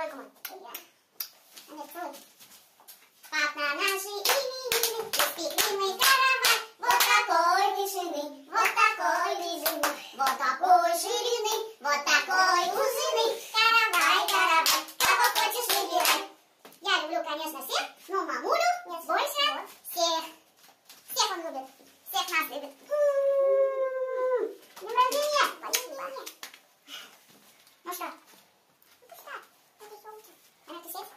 Только мой. Анет, целуй. Как на наши именины испекли каравай. Вот такой вышины, вот такой длины, вот такой ширины, вот такой узины. Каравай, каравай, кого хочешь выбирай. Я люблю, конечно, всех, но мамулю нет больше всех. Всех он любит, всех нас любит. Днем рождения! Спасибо. Ну что? Она ты сядь?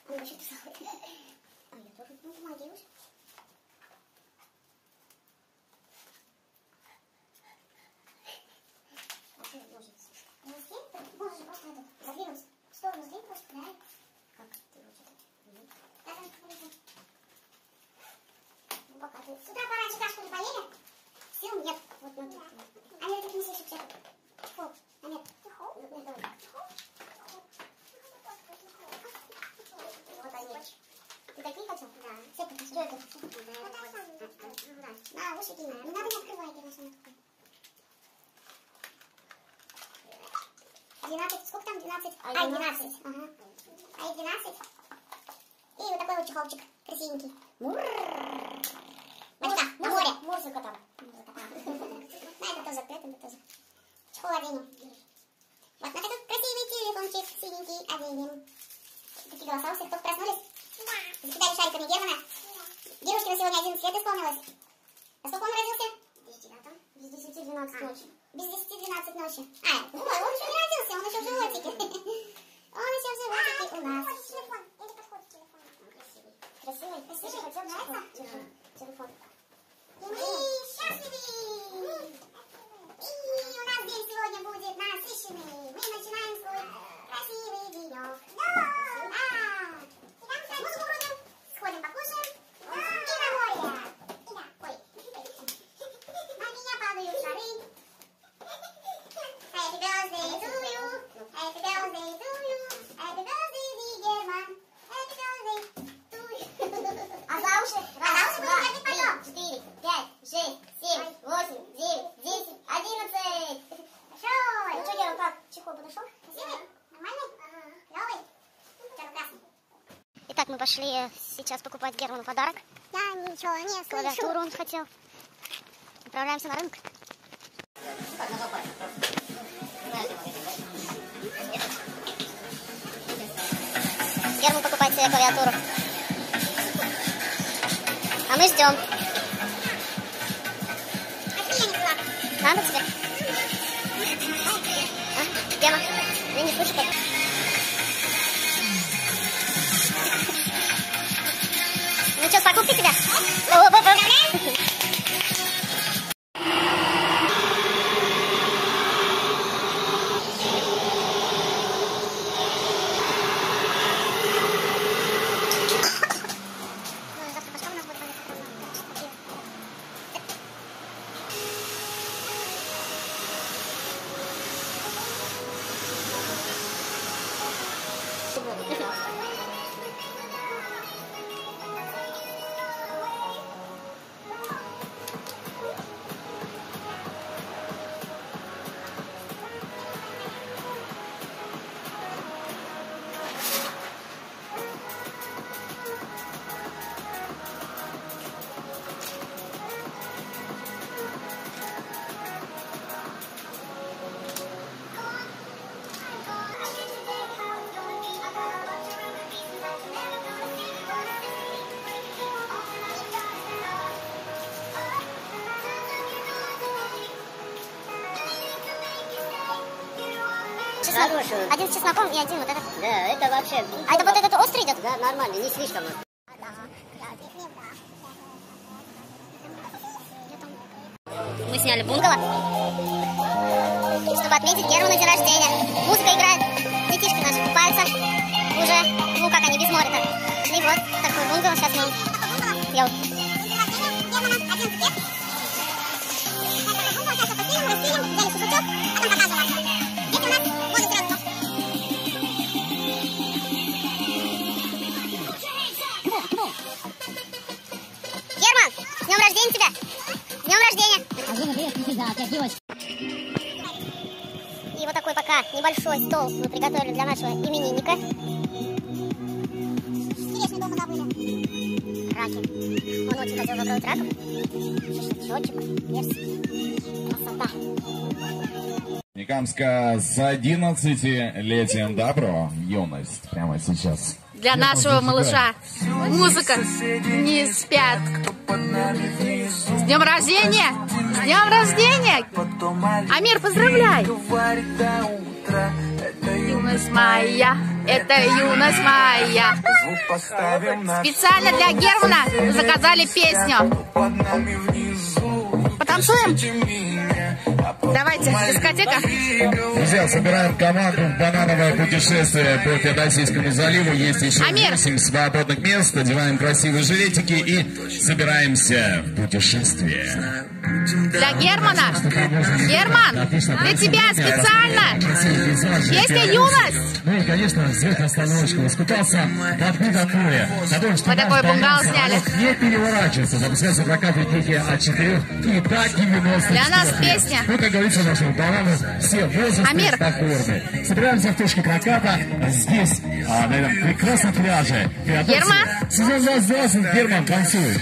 Он вообще тусовый. А я тоже, ну, помоги уж. Можешь просто задвинуть в сторону, сдвинь просто, да? Как ты ручек? Ну, пока ты... С утра пораньше кашку не поели? Сил нет. Вот, ну, а нет, это не слышишь все. Фу, а нет. Нет, давай. Вот они. Ты такие хотел? Да. Что это? На, уши кинь. Не надо, не открывай, конечно, на такой. 12, сколько там? 12? Ай, 12. Ага. Ай, 12. И вот такой вот чехолчик красивенький. Батька, на море. Музыка там. Да, это тоже, это тоже. Чехол оденем. Вот на такой красивый телефончик синенький оденем. Такие голоса у всех только проснулись. Закидали шариками Германа. Девушке на сегодня 11 лет исполнилось. А сколько он родился? Без 10-12 ночи. Без 10-12 ночи. Ой, он еще не родился, он еще в животике. Он еще в животике у нас. Телефон, или подходит телефон. Красивый. Красивый? Красивый, хотел нравится? Телефон. Мы счастливы! И у нас день сегодня будет насыщенный. Мы начинаем свой красивый денек. Музыку врубим, сходим покушаем и на море. Ой, на меня падают шары. Happy birthday to you, happy birthday to you, happy birthday, Герман, happy birthday to you. А за уши? Раз, два, три, 4, 5, 6, 7, 8, 9, 10, 11. Хорошо. Ну что, Герман, как? Чехол подошел? Красивый? Нормальный? Клевый? Красный. Итак, мы пошли сейчас покупать Герману подарок. Я ничего не слышу. Клавиатуру он хотел. Отправляемся на рынок. Герман покупает себе клавиатуру. А мы ждем. Надо тебе? А? Герман, я не слышу как. Ну что, с покупки тебя? Хороший. Один с чесноком и один вот этот. Да, это вообще... А это вот этот острый идет? Да, нормально, не слишком. Мы сняли бунгало, чтобы отметить Герману день рождения. Музыка играет, детишки наши купаются уже, ну как они, без моря-то. И вот такой бунгало сейчас мы делаем. Герман, с днем рождения тебя! С днем рождения! И вот такой пока небольшой большой стол мы приготовили для нашего именинника. Интересно дома забыли. Раки. Он очень хотел попробовать раков. Шашлычок, персик. Красота. Некамска с 11-летием добро. Юность прямо сейчас. Для нашего малыша музыка не спят. С днем рождения! С днем рождения! Амир, поздравляй! Юность моя, это юность моя. Специально для Германа заказали песню. Потанцуем? Давайте, дискотека. Друзья, собираем команду в банановое путешествие по Феодосийскому заливу. Есть еще 8 свободных мест. Одеваем красивые жилетики и собираемся в путешествие. Для Германа. Герман, для тебя специально. Песня «Юность». Ну и, конечно, сделать остановочку. Искупался под видом моря. Мы такой бунгало сняли. Не переворачиваться. Запускаться прокаты дети от 4 и до 90. Для нас песня. Ну, как говорится, нашему плану все возрасты спокойны. Собираемся в точке проката здесь, на этом прекрасном пляже. Герман? Сезон 2020, Герман, танцует.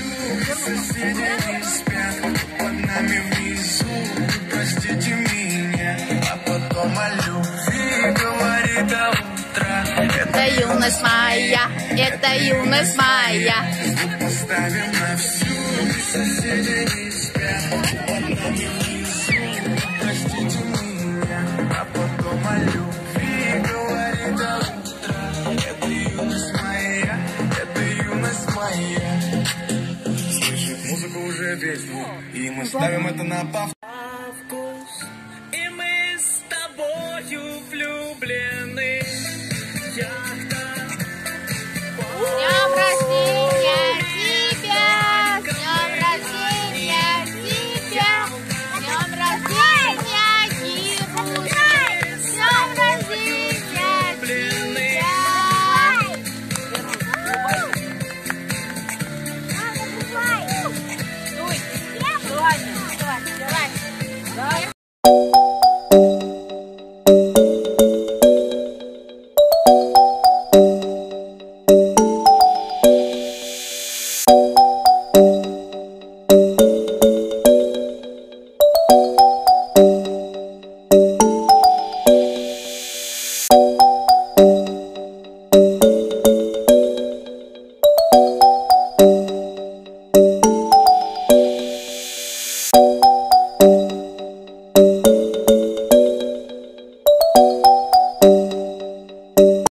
Это юность моя, это юность моя. Слышит музыку уже весь двор, и мы ставим это на повтор.